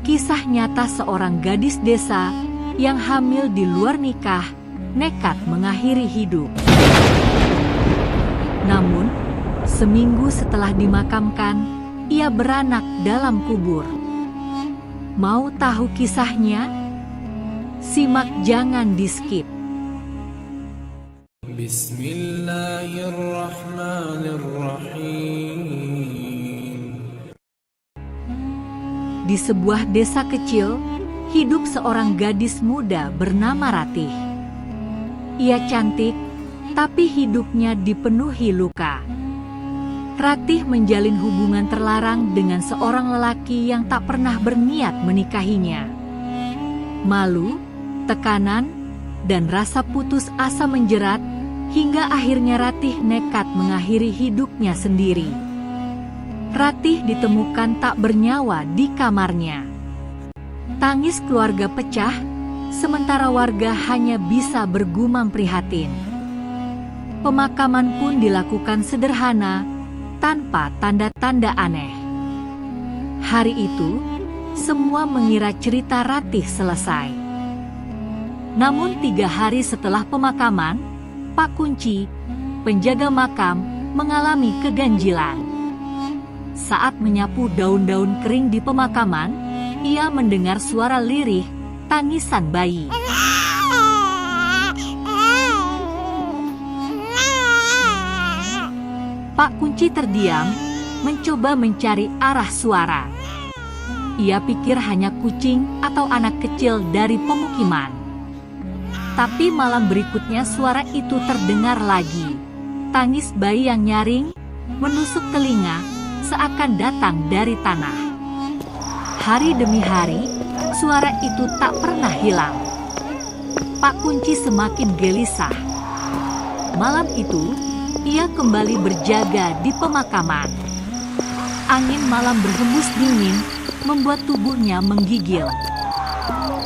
Kisah nyata seorang gadis desa yang hamil di luar nikah, nekat mengakhiri hidup. Namun, seminggu setelah dimakamkan, ia beranak dalam kubur. Mau tahu kisahnya? Simak, jangan di-skip. Bismillahirrahmanirrahim. Di sebuah desa kecil, hidup seorang gadis muda bernama Ratih. Ia cantik, tapi hidupnya dipenuhi luka. Ratih menjalin hubungan terlarang dengan seorang lelaki yang tak pernah berniat menikahinya. Malu, tekanan, dan rasa putus asa menjerat, hingga akhirnya Ratih nekat mengakhiri hidupnya sendiri. Ratih ditemukan tak bernyawa di kamarnya. Tangis keluarga pecah, sementara warga hanya bisa bergumam prihatin. Pemakaman pun dilakukan sederhana, tanpa tanda-tanda aneh. Hari itu, semua mengira cerita Ratih selesai. Namun 3 hari setelah pemakaman, Pak Kunci, penjaga makam, mengalami keganjilan. Saat menyapu daun-daun kering di pemakaman, ia mendengar suara lirih, tangisan bayi. Pak Kunci terdiam, mencoba mencari arah suara. Ia pikir hanya kucing atau anak kecil dari pemukiman. Tapi malam berikutnya suara itu terdengar lagi. Tangis bayi yang nyaring, menusuk telinga, seakan datang dari tanah. Hari demi hari, suara itu tak pernah hilang. Pak Kunci semakin gelisah. Malam itu, ia kembali berjaga di pemakaman. Angin malam berhembus dingin, membuat tubuhnya menggigil.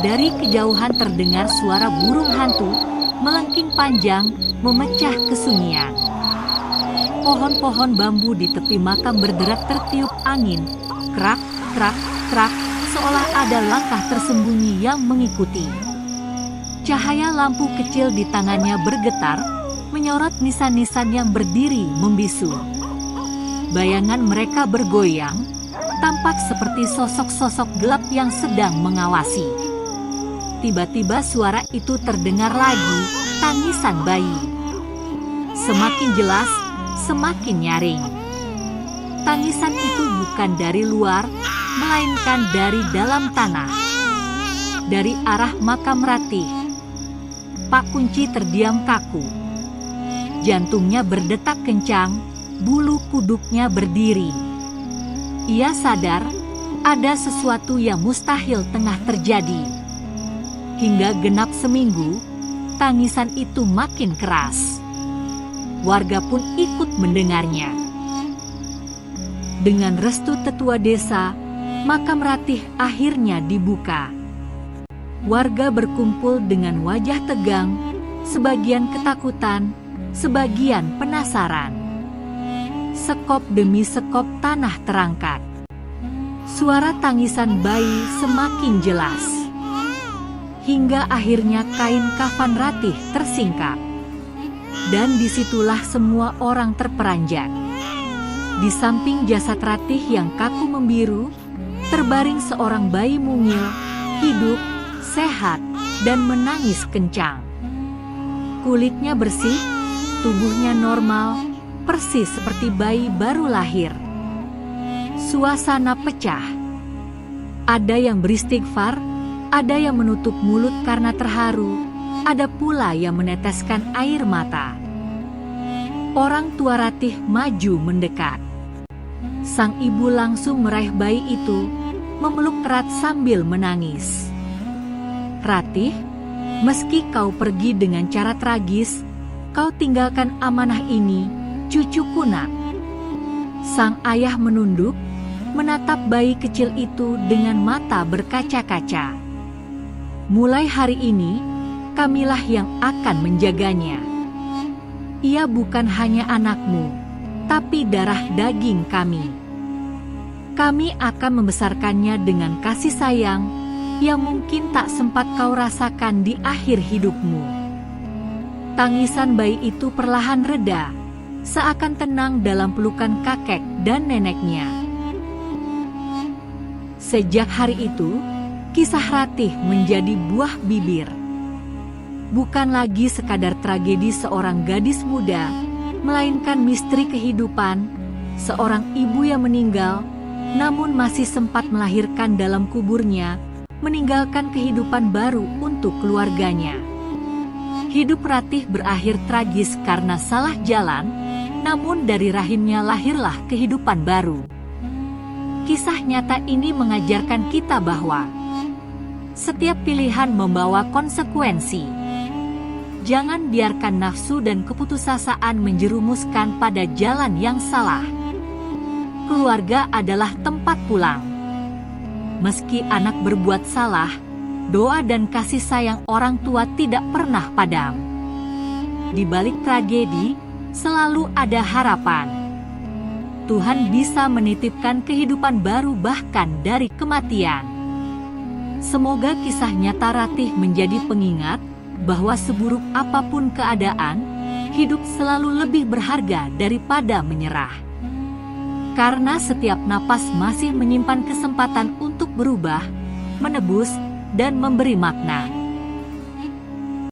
Dari kejauhan terdengar suara burung hantu, melengking panjang, memecah kesunyian. Pohon-pohon bambu di tepi makam berderak tertiup angin, krak, krak, krak, seolah ada langkah tersembunyi yang mengikuti. Cahaya lampu kecil di tangannya bergetar, menyorot nisan-nisan yang berdiri membisu. Bayangan mereka bergoyang, tampak seperti sosok-sosok gelap yang sedang mengawasi. Tiba-tiba suara itu terdengar lagi, tangisan bayi. Semakin jelas, semakin nyaring. Tangisan itu bukan dari luar, melainkan dari dalam tanah. Dari arah makam Ratih. Pak Kunci terdiam kaku. Jantungnya berdetak kencang, bulu kuduknya berdiri. Ia sadar, ada sesuatu yang mustahil tengah terjadi. Hingga genap seminggu, tangisan itu makin keras. Warga pun ikut mendengarnya. Dengan restu tetua desa, makam Ratih akhirnya dibuka. Warga berkumpul dengan wajah tegang, sebagian ketakutan, sebagian penasaran. Sekop demi sekop tanah terangkat. Suara tangisan bayi semakin jelas. Hingga akhirnya kain kafan Ratih tersingkap. Dan disitulah semua orang terperanjat. Di samping jasad Ratih yang kaku membiru, terbaring seorang bayi mungil, hidup, sehat, dan menangis kencang. Kulitnya bersih, tubuhnya normal, persis seperti bayi baru lahir. Suasana pecah. Ada yang beristighfar, ada yang menutup mulut karena terharu, ada pula yang meneteskan air mata. Orang tua Ratih maju mendekat. Sang ibu langsung meraih bayi itu, memeluk erat sambil menangis. Ratih, meski kau pergi dengan cara tragis, kau tinggalkan amanah ini, cucuku nak. Sang ayah menunduk, menatap bayi kecil itu dengan mata berkaca-kaca. Mulai hari ini, kamilah yang akan menjaganya. Ia bukan hanya anakmu, tapi darah daging kami. Kami akan membesarkannya dengan kasih sayang yang mungkin tak sempat kau rasakan di akhir hidupmu. Tangisan bayi itu perlahan reda, seakan tenang dalam pelukan kakek dan neneknya. Sejak hari itu, kisah Ratih menjadi buah bibir. Bukan lagi sekadar tragedi seorang gadis muda, melainkan misteri kehidupan seorang ibu yang meninggal, namun masih sempat melahirkan dalam kuburnya, meninggalkan kehidupan baru untuk keluarganya. Hidup Ratih berakhir tragis karena salah jalan, namun dari rahimnya lahirlah kehidupan baru. Kisah nyata ini mengajarkan kita bahwa setiap pilihan membawa konsekuensi. Jangan biarkan nafsu dan keputusasaan menjerumuskan pada jalan yang salah. Keluarga adalah tempat pulang. Meski anak berbuat salah, doa dan kasih sayang orang tua tidak pernah padam. Di balik tragedi, selalu ada harapan. Tuhan bisa menitipkan kehidupan baru bahkan dari kematian. Semoga kisah nyata Ratih menjadi pengingat bahwa seburuk apapun keadaan, hidup selalu lebih berharga daripada menyerah. Karena setiap napas masih menyimpan kesempatan untuk berubah, menebus, dan memberi makna.